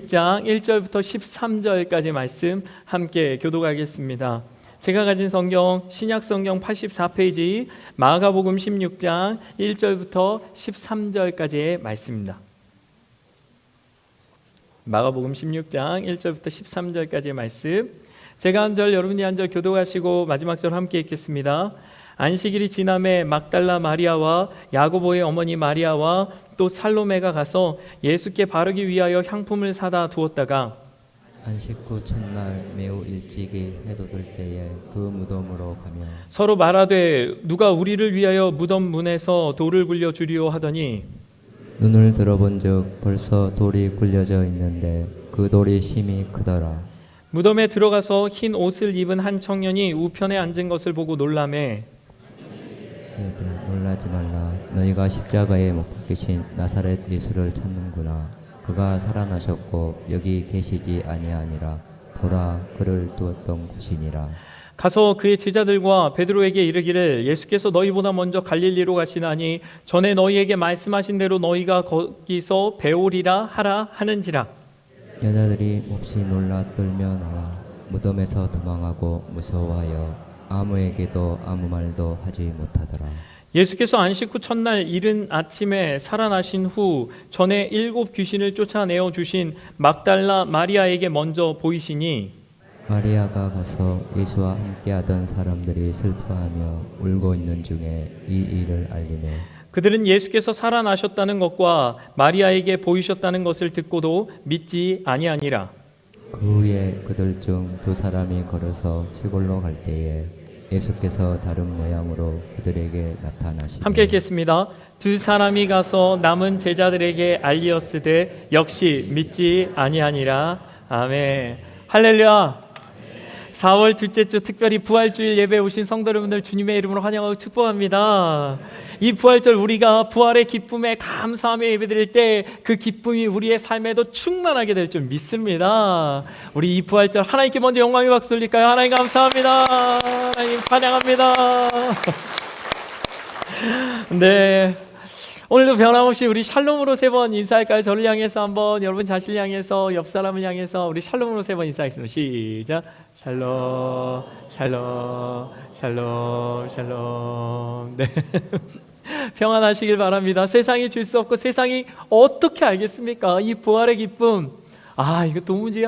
6장 1절부터 13절까지 말씀 함께 교독하겠습니다. 제가 가진 성경 신약 성경 84페이지 마가복음 16장 1절부터 13절까지의 말씀입니다. 마가복음 16장 1절부터 13절까지의 말씀, 제가 한 절 여러분이 한 절 교독하시고 마지막 절 함께 읽겠습니다. 안식일이 지남에 막달라 마리아와 야고보의 어머니 마리아와 또 살로메가 가서 예수께 바르기 위하여 향품을 사다 두었다가 안식 후 첫날 매우 일찍이 해돋을 때에 그 무덤으로 가며 서로 말하되 누가 우리를 위하여 무덤 문에서 돌을 굴려 주리오 하더니 눈을 들어본즉 벌써 돌이 굴려져 있는데 그 돌이 심히 크더라. 무덤에 들어가서 흰 옷을 입은 한 청년이 우편에 앉은 것을 보고 놀라매 그들 놀라지 말라. 너희가 십자가에 못 박히신 나사렛 예수를 찾는구나. 그가 살아나셨고 여기 계시지 아니하니라. 보라, 그를 두었던 곳이니라. 가서 그의 제자들과 베드로에게 이르기를 예수께서 너희보다 먼저 갈릴리로 가시나니 전에 너희에게 말씀하신 대로 너희가 거기서 배우리라 하라 하는지라. 여자들이 몹시 놀라 떨며 나와 무덤에서 도망하고 무서워하여 아무에게도 아무 말도 하지 못하더라. 예수께서 안식 후 첫날 이른 아침에 살아나신 후 전에 7 귀신을 쫓아내어 주신 막달라 마리아에게 먼저 보이시니 마리아가 가서 예수와 함께하던 사람들이 슬퍼하며 울고 있는 중에 이 일을 알리매 그들은 예수께서 살아나셨다는 것과 마리아에게 보이셨다는 것을 듣고도 믿지 아니하니라. 그 후에 그들 중 2 사람이 걸어서 시골로 갈 때에 예수께서 다른 모양으로 그들에게 나타나시되 함께 읽겠습니다. 2 사람이 가서 남은 제자들에게 알리었으되 역시 믿지 아니하니라. 아멘. 할렐루야. 4월 둘째 주 특별히 부활주일 예배에 오신 성도 여러분들 주님의 이름으로 환영하고 축복합니다. 이 부활절 우리가 부활의 기쁨에 감사하며 예배드릴 때 그 기쁨이 우리의 삶에도 충만하게 될 줄 믿습니다. 우리 이 부활절 하나님께 먼저 영광의 박수 올릴까요? 하나님 감사합니다. 하나님 찬양합니다. 네, 오늘도 변함없이 우리 샬롬으로 3번 인사할까요? 저를 향해서 한번, 여러분 자신을 향해서, 옆 사람을 향해서 우리 샬롬으로 3번 인사하겠습니다. 시작. 샬롬, 샬롬, 샬롬, 샬롬. 네. 평안하시길 바랍니다. 세상이 줄 수 없고 세상이 어떻게 알겠습니까? 이 부활의 기쁨. 이거 도무지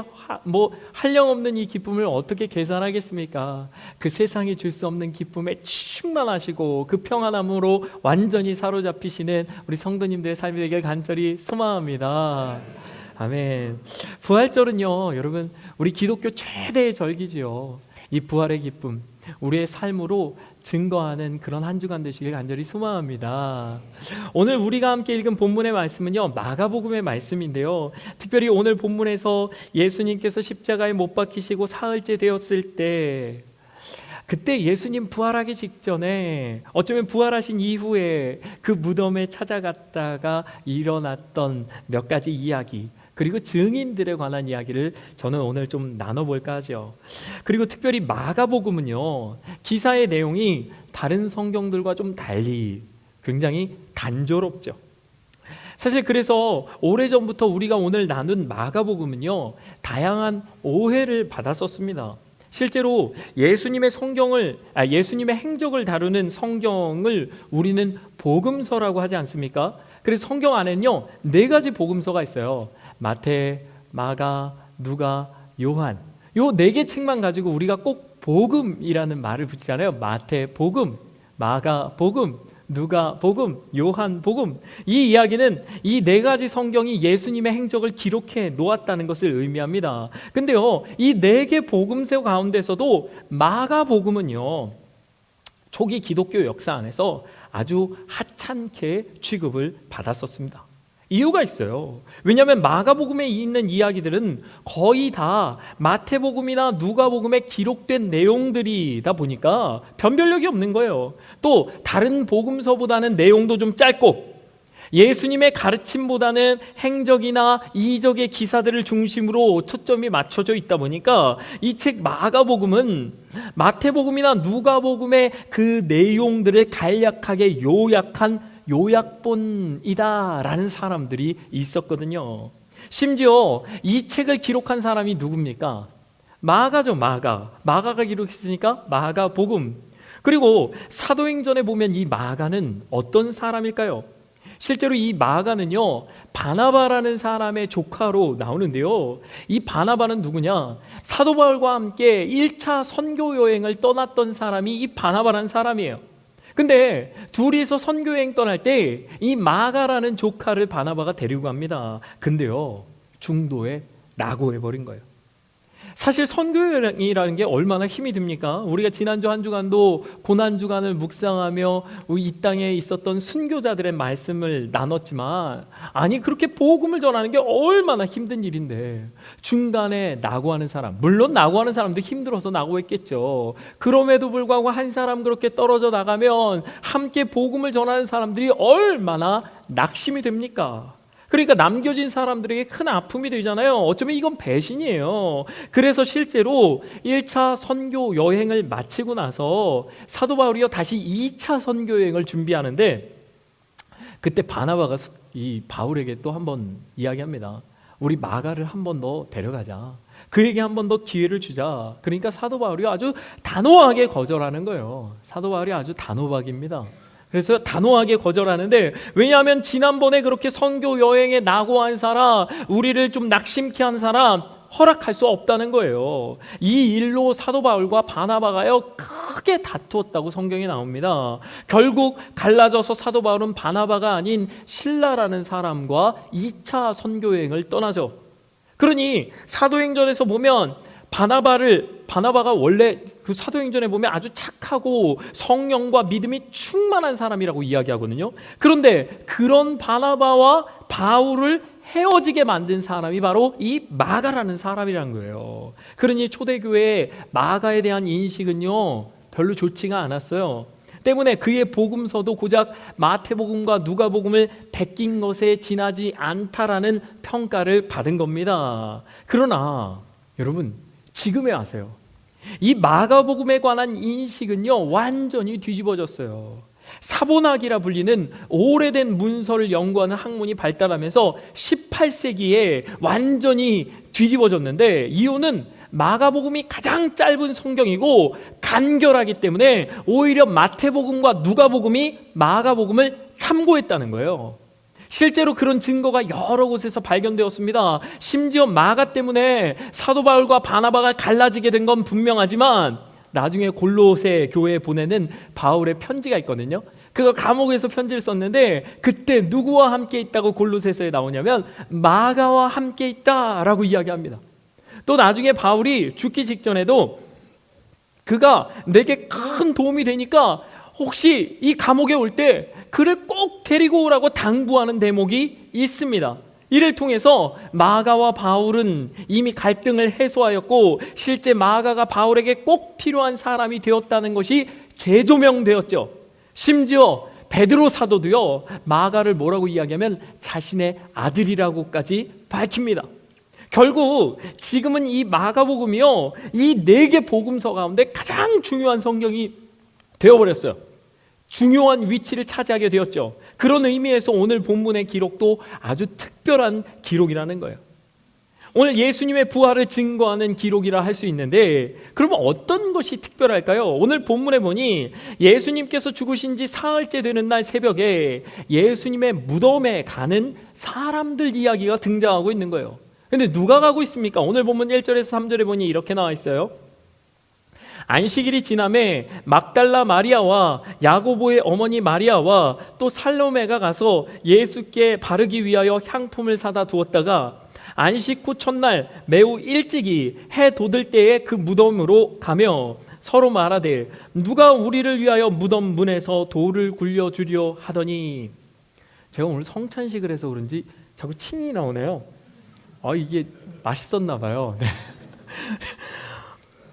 한량없는 이 기쁨을 어떻게 계산하겠습니까? 그 세상이 줄 수 없는 기쁨에 충만하시고 그 평안함으로 완전히 사로잡히시는 우리 성도님들의 삶이 되길 간절히 소망합니다. 아멘. 부활절은요, 여러분, 우리 기독교 최대의 절기지요. 이 부활의 기쁨, 우리의 삶으로 증거하는 그런 한 주간 되시길 간절히 소망합니다. 오늘 우리가 함께 읽은 본문의 말씀은요, 마가복음의 말씀인데요, 특별히 오늘 본문에서 예수님께서 십자가에 못 박히시고 사흘째 되었을 때, 그때 예수님 부활하기 직전에, 어쩌면 부활하신 이후에 그 무덤에 찾아갔다가 일어났던 몇 가지 이야기, 그리고 증인들에 관한 이야기를 저는 오늘 좀 나눠볼까 하죠. 그리고 특별히 마가복음은요, 기사의 내용이 다른 성경들과 좀 달리 굉장히 단조롭죠. 사실 그래서 오래전부터 우리가 오늘 나눈 마가복음은요, 다양한 오해를 받았었습니다. 실제로 예수님의 예수님의 행적을 다루는 성경을 우리는 복음서라고 하지 않습니까? 그래서 성경 안에는요, 4가지 복음서가 있어요. 마태, 마가, 누가, 요한. 요 4개 책만 가지고 우리가 꼭 복음이라는 말을 붙이잖아요. 마태 복음, 마가 복음, 누가 복음, 요한 복음. 이 이야기는 이 4가지 성경이 예수님의 행적을 기록해 놓았다는 것을 의미합니다. 근데요, 이 4개 복음서 가운데서도 마가복음은요, 초기 기독교 역사 안에서 아주 하찮게 취급을 받았었습니다. 이유가 있어요. 왜냐하면 마가복음에 있는 이야기들은 거의 다 마태복음이나 누가복음에 기록된 내용들이다 보니까 변별력이 없는 거예요. 또 다른 복음서보다는 내용도 좀 짧고 예수님의 가르침보다는 행적이나 이적의 기사들을 중심으로 초점이 맞춰져 있다 보니까 이 책 마가복음은 마태복음이나 누가복음의 그 내용들을 간략하게 요약한 요약본이다라는 사람들이 있었거든요. 심지어 이 책을 기록한 사람이 누굽니까? 마가죠. 마가가 기록했으니까 마가복음. 그리고 사도행전에 보면 이 마가는 어떤 사람일까요? 실제로 이 마가는요, 바나바라는 사람의 조카로 나오는데요, 이 바나바는 누구냐? 사도 바울과 함께 1차 선교 여행을 떠났던 사람이 이 바나바라는 사람이에요. 근데 둘이서 선교 여행 떠날 때 이 마가라는 조카를 바나바가 데리고 갑니다. 근데요, 중도에 낙오해버린 거예요. 사실 선교여행이라는 게 얼마나 힘이 듭니까? 우리가 지난주 한 주간도 고난주간을 묵상하며 이 땅에 있었던 순교자들의 말씀을 나눴지만, 아니 그렇게 복음을 전하는 게 얼마나 힘든 일인데 중간에 낙오하는 사람, 물론 낙오하는 사람도 힘들어서 낙오했겠죠. 그럼에도 불구하고 한 사람 그렇게 떨어져 나가면 함께 복음을 전하는 사람들이 얼마나 낙심이 됩니까? 그러니까 남겨진 사람들에게 큰 아픔이 되잖아요. 어쩌면 이건 배신이에요. 그래서 실제로 1차 선교 여행을 마치고 나서 사도 바울이요 다시 2차 선교 여행을 준비하는데, 그때 바나바가 이 바울에게 또 한 번 이야기합니다. 우리 마가를 한 번 더 데려가자. 그에게 한 번 더 기회를 주자. 그러니까 사도 바울이 아주 단호하게 거절하는 거예요. 사도 바울이 아주 단호박입니다. 그래서 단호하게 거절하는데, 왜냐하면 지난번에 그렇게 선교 여행에 낙오한 사람, 우리를 좀 낙심케 한 사람 허락할 수 없다는 거예요. 이 일로 사도 바울과 바나바가요 크게 다투었다고 성경에 나옵니다. 결국 갈라져서 사도 바울은 바나바가 아닌 실라라는 사람과 2차 선교 여행을 떠나죠. 그러니 사도행전에서 보면 바나바가 원래 그 사도행전에 보면 아주 착하고 성령과 믿음이 충만한 사람이라고 이야기하거든요. 그런데 그런 바나바와 바울을 헤어지게 만든 사람이 바로 이 마가라는 사람이라는 거예요. 그러니 초대교회의 마가에 대한 인식은요 별로 좋지가 않았어요. 때문에 그의 복음서도 고작 마태복음과 누가복음을 베낀 것에 지나지 않다라는 평가를 받은 겁니다. 그러나 여러분, 지금에 와서요, 이 마가복음에 관한 인식은요 완전히 뒤집어졌어요. 사본학이라 불리는 오래된 문서를 연구하는 학문이 발달하면서 18세기에 완전히 뒤집어졌는데, 이유는 마가복음이 가장 짧은 성경이고 간결하기 때문에 오히려 마태복음과 누가복음이 마가복음을 참고했다는 거예요. 실제로 그런 증거가 여러 곳에서 발견되었습니다. 심지어 마가 때문에 사도 바울과 바나바가 갈라지게 된 건 분명하지만 나중에 골로새 교회에 보내는 바울의 편지가 있거든요. 그거 감옥에서 편지를 썼는데 그때 누구와 함께 있다고 골로새서에 나오냐면 마가와 함께 있다라고 이야기합니다. 또 나중에 바울이 죽기 직전에도 그가 내게 큰 도움이 되니까 혹시 이 감옥에 올 때 그를 꼭 데리고 오라고 당부하는 대목이 있습니다. 이를 통해서 마가와 바울은 이미 갈등을 해소하였고 실제 마가가 바울에게 꼭 필요한 사람이 되었다는 것이 재조명되었죠. 심지어 베드로 사도도요 마가를 뭐라고 이야기하면 자신의 아들이라고까지 밝힙니다. 결국 지금은 이 마가복음이요 이 4개 복음서 가운데 가장 중요한 성경이 되어버렸어요. 중요한 위치를 차지하게 되었죠. 그런 의미에서 오늘 본문의 기록도 아주 특별한 기록이라는 거예요. 오늘 예수님의 부활을 증거하는 기록이라 할 수 있는데, 그러면 어떤 것이 특별할까요? 오늘 본문에 보니 예수님께서 죽으신 지 사흘째 되는 날 새벽에 예수님의 무덤에 가는 사람들 이야기가 등장하고 있는 거예요. 근데 누가 가고 있습니까? 오늘 본문 1절에서 3절에 보니 이렇게 나와 있어요. 안식일이 지남에 막달라 마리아와 야고보의 어머니 마리아와 또 살로메가 가서 예수께 바르기 위하여 향품을 사다 두었다가 안식 후 첫날 매우 일찍이 해 돋을 때에 그 무덤으로 가며 서로 말하되 누가 우리를 위하여 무덤 문에서 돌을 굴려주려 하더니, 제가 오늘 성찬식을 해서 그런지 자꾸 침이 나오네요. 이게 맛있었나 봐요. 네.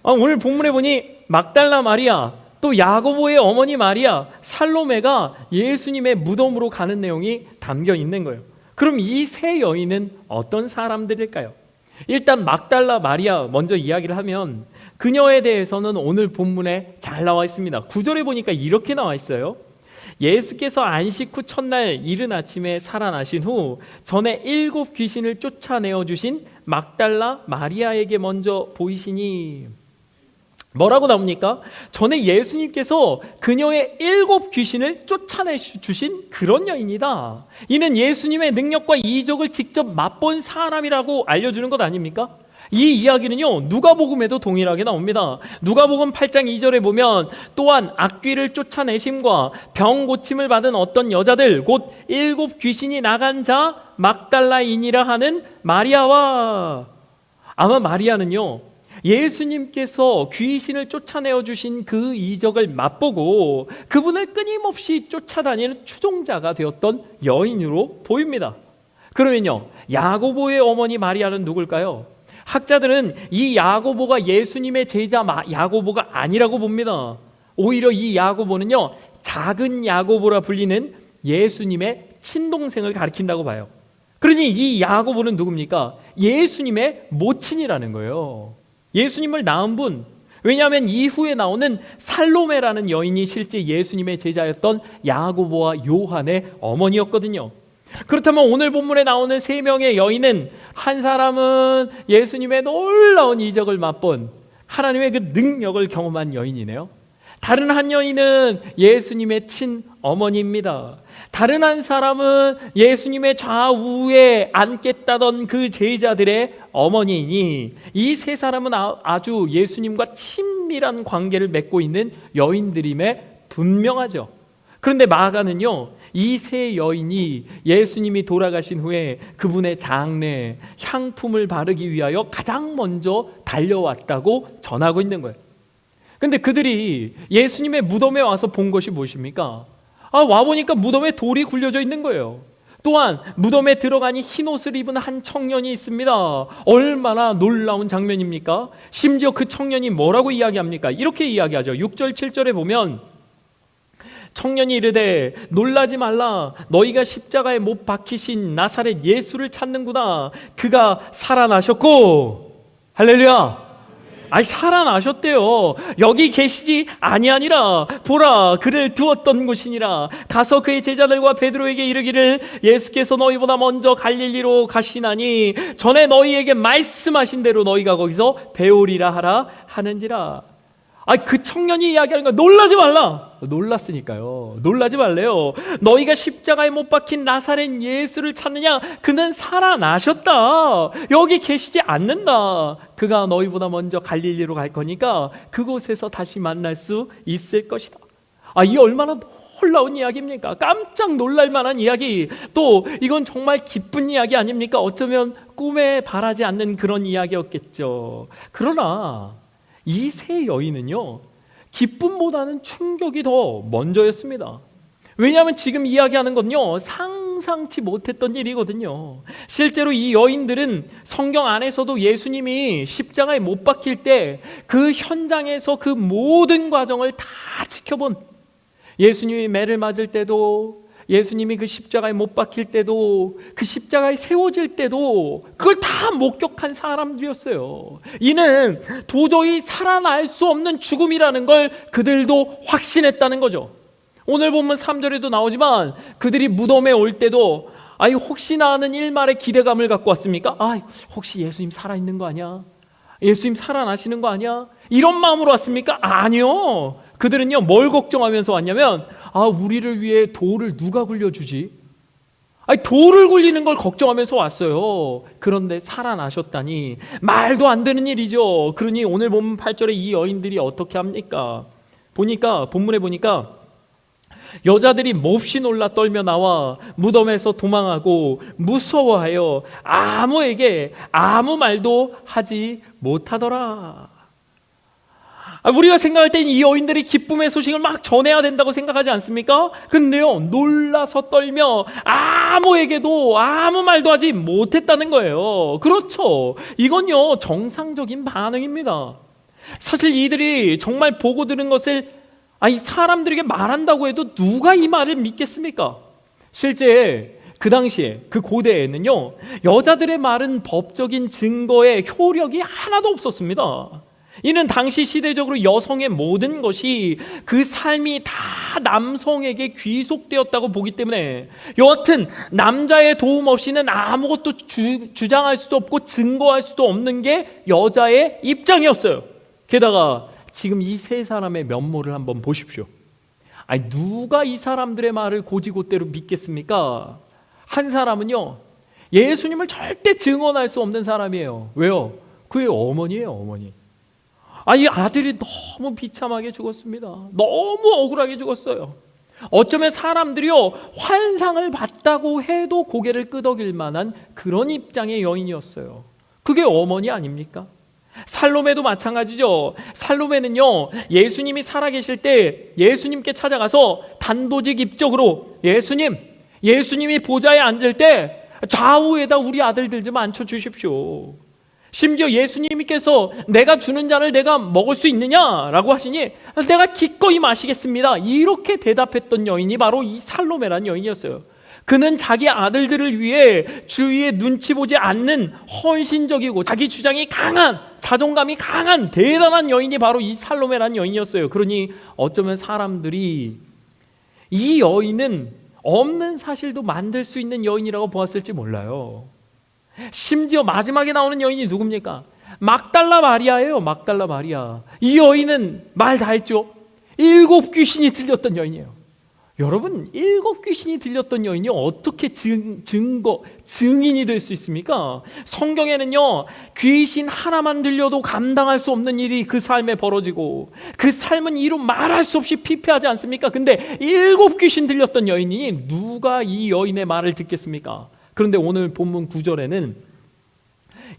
오늘 본문에 보니 막달라 마리아, 또 야고보의 어머니 마리아, 살로메가 예수님의 무덤으로 가는 내용이 담겨 있는 거예요. 그럼 이 세 여인은 어떤 사람들일까요? 일단 막달라 마리아 먼저 이야기를 하면 그녀에 대해서는 오늘 본문에 잘 나와 있습니다. 9절에 보니까 이렇게 나와 있어요. 예수께서 안식 후 첫날 이른 아침에 살아나신 후 전에 7 귀신을 쫓아내어 주신 막달라 마리아에게 먼저 보이시니, 뭐라고 나옵니까? 전에 예수님께서 그녀의 7 귀신을 쫓아내 주신 그런 여인이다. 이는 예수님의 능력과 이적을 직접 맛본 사람이라고 알려주는 것 아닙니까? 이 이야기는요, 누가복음에도 동일하게 나옵니다. 누가복음 8장 2절에 보면 또한 악귀를 쫓아내심과 병 고침을 받은 어떤 여자들 곧 7 귀신이 나간 자 막달라인이라 하는 마리아와, 아마 마리아는요, 예수님께서 귀신을 쫓아내어 주신 그 이적을 맛보고 그분을 끊임없이 쫓아다니는 추종자가 되었던 여인으로 보입니다. 그러면요, 야고보의 어머니 마리아는 누굴까요? 학자들은 이 야고보가 예수님의 제자 야고보가 아니라고 봅니다. 오히려 이 야고보는요, 작은 야고보라 불리는 예수님의 친동생을 가리킨다고 봐요. 그러니 이 야고보는 누굽니까? 예수님의 모친이라는 거예요. 예수님을 낳은 분. 왜냐하면 이후에 나오는 살로메라는 여인이 실제 예수님의 제자였던 야고보와 요한의 어머니였거든요. 그렇다면 오늘 본문에 나오는 3명의 여인은, 한 사람은 예수님의 놀라운 이적을 맛본 하나님의 그 능력을 경험한 여인이네요. 다른 한 여인은 예수님의 친어머니입니다. 다른 한 사람은 예수님의 좌우에 앉겠다던 그 제자들의 어머니이니, 이 3 사람은 아주 예수님과 친밀한 관계를 맺고 있는 여인들임에 분명하죠. 그런데 마가는요, 이 3 여인이 예수님이 돌아가신 후에 그분의 장례, 향품을 바르기 위하여 가장 먼저 달려왔다고 전하고 있는 거예요. 근데 그들이 예수님의 무덤에 와서 본 것이 무엇입니까? 와보니까 무덤에 돌이 굴려져 있는 거예요. 또한 무덤에 들어가니 흰 옷을 입은 한 청년이 있습니다. 얼마나 놀라운 장면입니까? 심지어 그 청년이 뭐라고 이야기합니까? 이렇게 이야기하죠. 6절 7절에 보면 청년이 이르되 놀라지 말라, 너희가 십자가에 못 박히신 나사렛 예수를 찾는구나. 그가 살아나셨고, 할렐루야, 살아나셨대요. 여기 계시지 아니하니라. 보라, 그를 두었던 곳이니라. 가서 그의 제자들과 베드로에게 이르기를 예수께서 너희보다 먼저 갈릴리로 가시나니 전에 너희에게 말씀하신 대로 너희가 거기서 배우리라 하라 하는지라. 그 청년이 이야기하는 거, 놀라지 말라. 놀랐으니까요. 놀라지 말래요. 너희가 십자가에 못 박힌 나사렛 예수를 찾느냐? 그는 살아나셨다. 여기 계시지 않는다. 그가 너희보다 먼저 갈릴리로 갈 거니까 그곳에서 다시 만날 수 있을 것이다. 이 얼마나 놀라운 이야기입니까? 깜짝 놀랄 만한 이야기. 또 이건 정말 기쁜 이야기 아닙니까? 어쩌면 꿈에 바라지 않는 그런 이야기였겠죠. 그러나 이 3 여인은요, 기쁨보다는 충격이 더 먼저였습니다. 왜냐하면 지금 이야기하는 건요, 상상치 못했던 일이거든요. 실제로 이 여인들은 성경 안에서도 예수님이 십자가에 못 박힐 때 그 현장에서 그 모든 과정을 다 지켜본, 예수님이 매를 맞을 때도, 예수님이 그 십자가에 못 박힐 때도, 그 십자가에 세워질 때도 그걸 다 목격한 사람들이었어요. 이는 도저히 살아날 수 없는 죽음이라는 걸 그들도 확신했다는 거죠. 오늘 본문 3절에도 나오지만 그들이 무덤에 올 때도 혹시나 하는 일말의 기대감을 갖고 왔습니까? 혹시 예수님 살아있는 거 아니야? 예수님 살아나시는 거 아니야? 이런 마음으로 왔습니까? 아니요. 그들은요, 뭘 걱정하면서 왔냐면, 우리를 위해 돌을 누가 굴려주지? 돌을 굴리는 걸 걱정하면서 왔어요. 그런데 살아나셨다니 말도 안 되는 일이죠. 그러니 오늘 본문 8절에 이 여인들이 어떻게 합니까? 본문에 보니까 여자들이 몹시 놀라 떨며 나와 무덤에서 도망하고 무서워하여 아무에게 아무 말도 하지 못하더라. 우리가 생각할 땐 이 여인들이 기쁨의 소식을 막 전해야 된다고 생각하지 않습니까? 근데요, 놀라서 떨며 아무에게도 아무 말도 하지 못했다는 거예요. 그렇죠. 이건요, 정상적인 반응입니다. 사실 이들이 정말 보고 들은 것을 사람들에게 말한다고 해도 누가 이 말을 믿겠습니까? 실제 그 당시에, 그 고대에는요, 여자들의 말은 법적인 증거에 효력이 하나도 없었습니다. 이는 당시 시대적으로 여성의 모든 것이 그 삶이 다 남성에게 귀속되었다고 보기 때문에 여하튼 남자의 도움 없이는 아무것도 주장할 수도 없고 증거할 수도 없는 게 여자의 입장이었어요. 게다가 지금 이 세 사람의 면모를 한번 보십시오. 아니, 누가 이 사람들의 말을 고지고대로 믿겠습니까? 한 사람은요, 예수님을 절대 증언할 수 없는 사람이에요. 왜요? 그의 어머니예요, 어머니. 이 아들이 너무 비참하게 죽었습니다. 너무 억울하게 죽었어요. 어쩌면 사람들이요, 환상을 봤다고 해도 고개를 끄덕일 만한 그런 입장의 여인이었어요. 그게 어머니 아닙니까? 살로메도 마찬가지죠. 살로메는요, 예수님이 살아계실 때 예수님께 찾아가서 단도직입적으로 예수님이 보좌에 앉을 때 좌우에다 우리 아들들 좀 앉혀주십시오. 심지어 예수님께서 내가 주는 잔을 내가 먹을 수 있느냐라고 하시니 내가 기꺼이 마시겠습니다, 이렇게 대답했던 여인이 바로 이 살로메라는 여인이었어요. 그는 자기 아들들을 위해 주위에 눈치 보지 않는 헌신적이고 자기 주장이 강한, 자존감이 강한 대단한 여인이 바로 이 살로메라는 여인이었어요. 그러니 어쩌면 사람들이 이 여인은 없는 사실도 만들 수 있는 여인이라고 보았을지 몰라요. 심지어 마지막에 나오는 여인이 누굽니까? 막달라 마리아예요. 막달라 마리아. 이 여인은 말 다 했죠. 7 귀신이 들렸던 여인이에요. 여러분, 7 귀신이 들렸던 여인이 어떻게 증인이 될 수 있습니까? 성경에는요, 귀신 하나만 들려도 감당할 수 없는 일이 그 삶에 벌어지고 그 삶은 이루 말할 수 없이 피폐하지 않습니까? 근데 7 귀신 들렸던 여인이 누가 이 여인의 말을 듣겠습니까? 그런데 오늘 본문 9절에는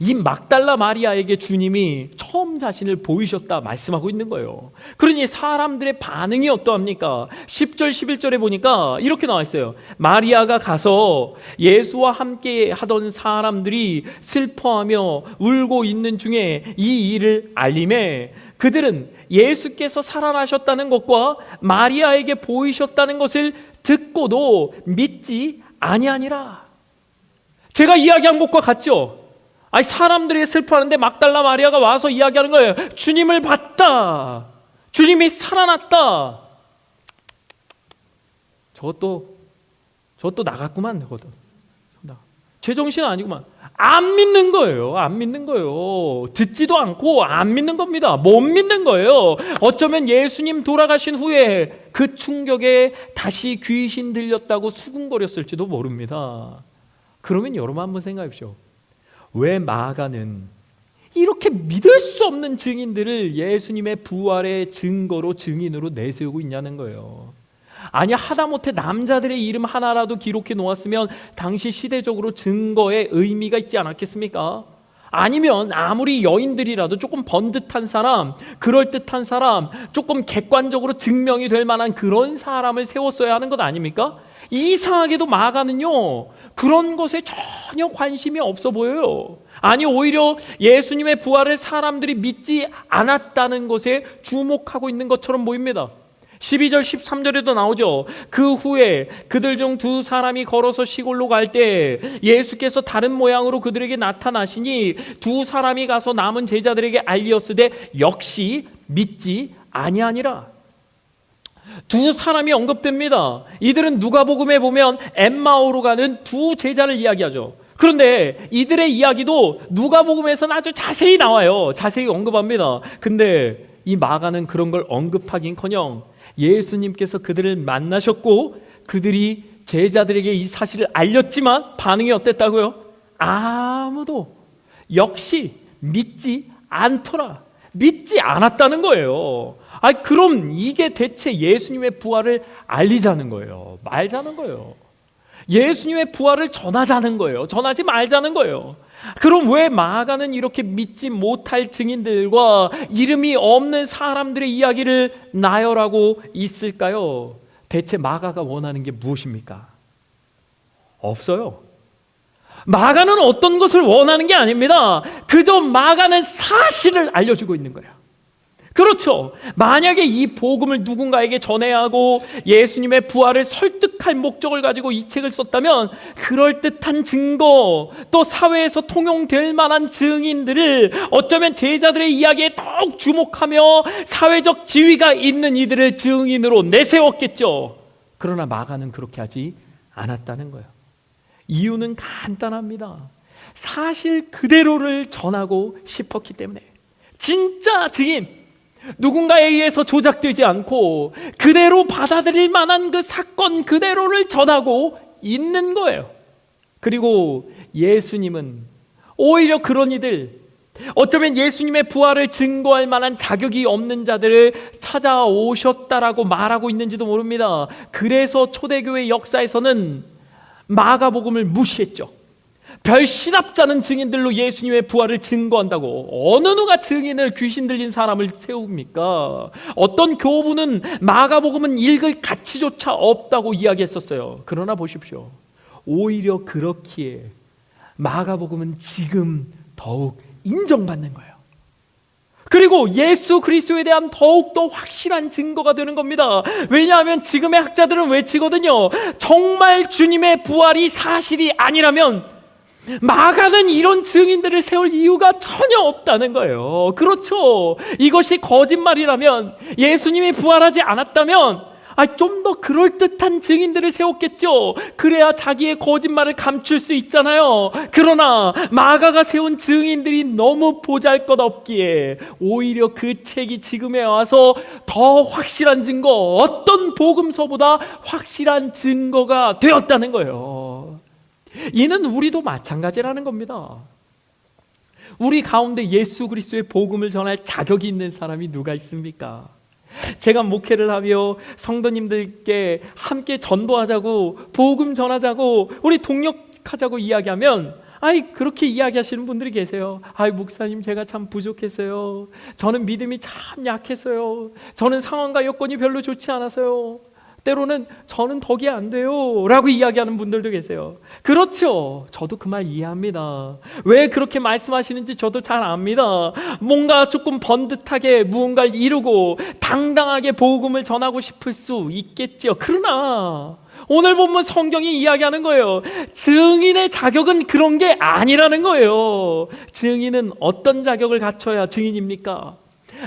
이 막달라 마리아에게 주님이 처음 자신을 보이셨다 말씀하고 있는 거예요. 그러니 사람들의 반응이 어떠합니까? 10절 11절에 보니까 이렇게 나와 있어요. 마리아가 가서 예수와 함께 하던 사람들이 슬퍼하며 울고 있는 중에 이 일을 알림해 그들은 예수께서 살아나셨다는 것과 마리아에게 보이셨다는 것을 듣고도 믿지 아니하니라. 제가 이야기한 것과 같죠? 사람들이 슬퍼하는데 막달라 마리아가 와서 이야기하는 거예요. 주님을 봤다. 주님이 살아났다. 저것도 나갔구만. 저것도. 제정신 아니구만. 안 믿는 거예요. 안 믿는 거예요. 듣지도 않고 안 믿는 겁니다. 못 믿는 거예요. 어쩌면 예수님 돌아가신 후에 그 충격에 다시 귀신 들렸다고 수군거렸을지도 모릅니다. 그러면 여러분 한번 생각해 보십시오. 왜 마가는 이렇게 믿을 수 없는 증인들을 예수님의 부활의 증거로, 증인으로 내세우고 있냐는 거예요. 아니, 하다못해 남자들의 이름 하나라도 기록해 놓았으면 당시 시대적으로 증거에 의미가 있지 않았겠습니까? 아니면 아무리 여인들이라도 조금 번듯한 사람, 그럴듯한 사람, 조금 객관적으로 증명이 될 만한 그런 사람을 세웠어야 하는 것 아닙니까? 이상하게도 마가는요, 그런 것에 전혀 관심이 없어 보여요. 아니, 오히려 예수님의 부활을 사람들이 믿지 않았다는 것에 주목하고 있는 것처럼 보입니다. 12절 13절에도 나오죠. 그 후에 그들 중 2 사람이 걸어서 시골로 갈 때 예수께서 다른 모양으로 그들에게 나타나시니 2 사람이 가서 남은 제자들에게 알리었으되 역시 믿지 아니하니라. 2 사람이 언급됩니다. 이들은 누가복음에 보면 엠마오로 가는 2 제자를 이야기하죠. 그런데 이들의 이야기도 누가복음에서는 아주 자세히 나와요. 자세히 언급합니다. 근데 이 마가는 그런 걸 언급하긴커녕 예수님께서 그들을 만나셨고 그들이 제자들에게 이 사실을 알렸지만 반응이 어땠다고요? 아무도 역시 믿지 않더라. 믿지 않았다는 거예요. 그럼 이게 대체 예수님의 부활을 알리자는 거예요? 말자는 거예요? 예수님의 부활을 전하자는 거예요? 전하지 말자는 거예요? 그럼 왜 마가는 이렇게 믿지 못할 증인들과 이름이 없는 사람들의 이야기를 나열하고 있을까요? 대체 마가가 원하는 게 무엇입니까? 없어요. 마가는 어떤 것을 원하는 게 아닙니다. 그저 마가는 사실을 알려주고 있는 거예요. 그렇죠. 만약에 이 복음을 누군가에게 전해야 하고 예수님의 부활을 설득할 목적을 가지고 이 책을 썼다면 그럴듯한 증거, 또 사회에서 통용될 만한 증인들을, 어쩌면 제자들의 이야기에 더욱 주목하며 사회적 지위가 있는 이들을 증인으로 내세웠겠죠. 그러나 마가는 그렇게 하지 않았다는 거예요. 이유는 간단합니다. 사실 그대로를 전하고 싶었기 때문에. 진짜 증인, 누군가에 의해서 조작되지 않고 그대로 받아들일 만한 그 사건 그대로를 전하고 있는 거예요. 그리고 예수님은 오히려 그런 이들, 어쩌면 예수님의 부활을 증거할 만한 자격이 없는 자들을 찾아오셨다라고 말하고 있는지도 모릅니다. 그래서 초대교회 역사에서는 마가복음을 무시했죠. 별 신압자는 증인들로 예수님의 부활을 증거한다고 어느 누가 증인을 귀신 들린 사람을 세웁니까? 어떤 교부는 마가복음은 읽을 가치조차 없다고 이야기했었어요. 그러나 보십시오, 오히려 그렇기에 마가복음은 지금 더욱 인정받는 거예요. 그리고 예수 그리스도에 대한 더욱더 확실한 증거가 되는 겁니다. 왜냐하면 지금의 학자들은 외치거든요. 정말 주님의 부활이 사실이 아니라면 마가는 이런 증인들을 세울 이유가 전혀 없다는 거예요. 그렇죠. 이것이 거짓말이라면, 예수님이 부활하지 않았다면 좀 더 그럴듯한 증인들을 세웠겠죠. 그래야 자기의 거짓말을 감출 수 있잖아요. 그러나 마가가 세운 증인들이 너무 보잘것없기에 오히려 그 책이 지금에 와서 더 확실한 증거, 어떤 복음서보다 확실한 증거가 되었다는 거예요. 이는 우리도 마찬가지라는 겁니다. 우리 가운데 예수 그리스도의 복음을 전할 자격이 있는 사람이 누가 있습니까? 제가 목회를 하며 성도님들께 함께 전도하자고, 복음 전하자고, 우리 동력하자고 이야기하면 그렇게 이야기하시는 분들이 계세요. 목사님, 제가 참 부족했어요. 저는 믿음이 참 약했어요. 저는 상황과 여건이 별로 좋지 않아서요. 때로는 저는 덕이 안 돼요 라고 이야기하는 분들도 계세요. 그렇죠. 저도 그 말 이해합니다. 왜 그렇게 말씀하시는지 저도 잘 압니다. 뭔가 조금 번듯하게 무언가를 이루고 당당하게 복음을 전하고 싶을 수 있겠죠. 그러나 오늘 보면 성경이 이야기하는 거예요. 증인의 자격은 그런 게 아니라는 거예요. 증인은 어떤 자격을 갖춰야 증인입니까?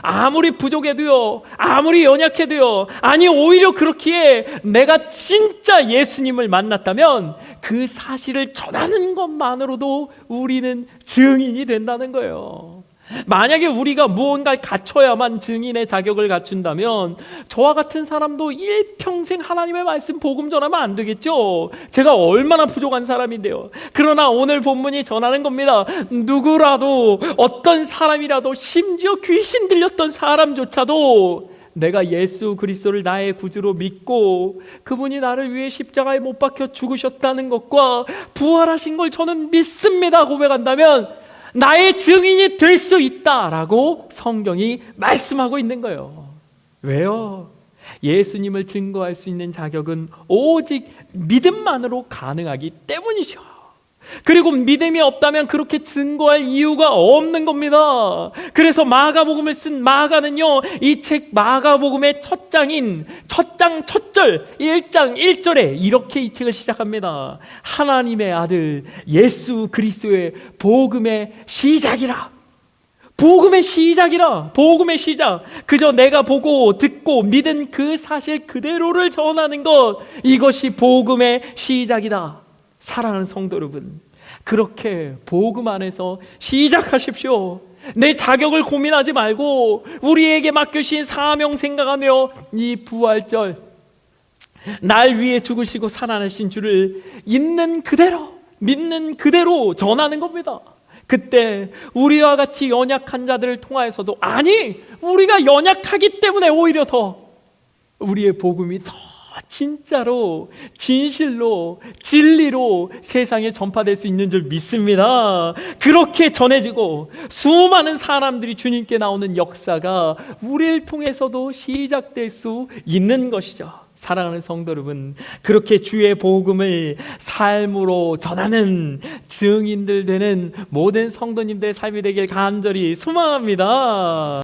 아무리 부족해도요, 아무리 연약해도요, 오히려 그렇기에 내가 진짜 예수님을 만났다면 그 사실을 전하는 것만으로도 우리는 증인이 된다는 거예요. 만약에 우리가 무언가를 갖춰야만 증인의 자격을 갖춘다면 저와 같은 사람도 일평생 하나님의 말씀 복음 전하면 안 되겠죠. 제가 얼마나 부족한 사람인데요. 그러나 오늘 본문이 전하는 겁니다. 누구라도, 어떤 사람이라도, 심지어 귀신 들렸던 사람조차도 내가 예수 그리스도를 나의 구주로 믿고 그분이 나를 위해 십자가에 못 박혀 죽으셨다는 것과 부활하신 걸 저는 믿습니다 고백한다면 나의 증인이 될 수 있다라고 성경이 말씀하고 있는 거예요. 왜요? 예수님을 증거할 수 있는 자격은 오직 믿음만으로 가능하기 때문이죠. 그리고 믿음이 없다면 그렇게 증거할 이유가 없는 겁니다. 그래서 마가복음을 쓴 마가는요, 이 책 마가복음의 첫 장인 첫 절 1장 1절에 이렇게 이 책을 시작합니다. 하나님의 아들 예수 그리스도의 복음의 시작이라. 복음의 시작이라. 복음의 시작. 그저 내가 보고 듣고 믿은 그 사실 그대로를 전하는 것, 이것이 복음의 시작이다. 사랑하는 성도 여러분, 그렇게 복음 안에서 시작하십시오. 내 자격을 고민하지 말고 우리에게 맡겨주신 사명 생각하며 이 부활절, 날 위해 죽으시고 살아나신 주를 있는 그대로, 믿는 그대로 전하는 겁니다. 그때 우리와 같이 연약한 자들을 통하여서도, 우리가 연약하기 때문에 오히려 더 우리의 복음이 더 진짜로, 진실로, 진리로 세상에 전파될 수 있는 줄 믿습니다. 그렇게 전해지고 수많은 사람들이 주님께 나오는 역사가 우리를 통해서도 시작될 수 있는 것이죠. 사랑하는 성도 여러분, 그렇게 주의 복음을 삶으로 전하는 증인들 되는 모든 성도님들의 삶이 되길 간절히 소망합니다.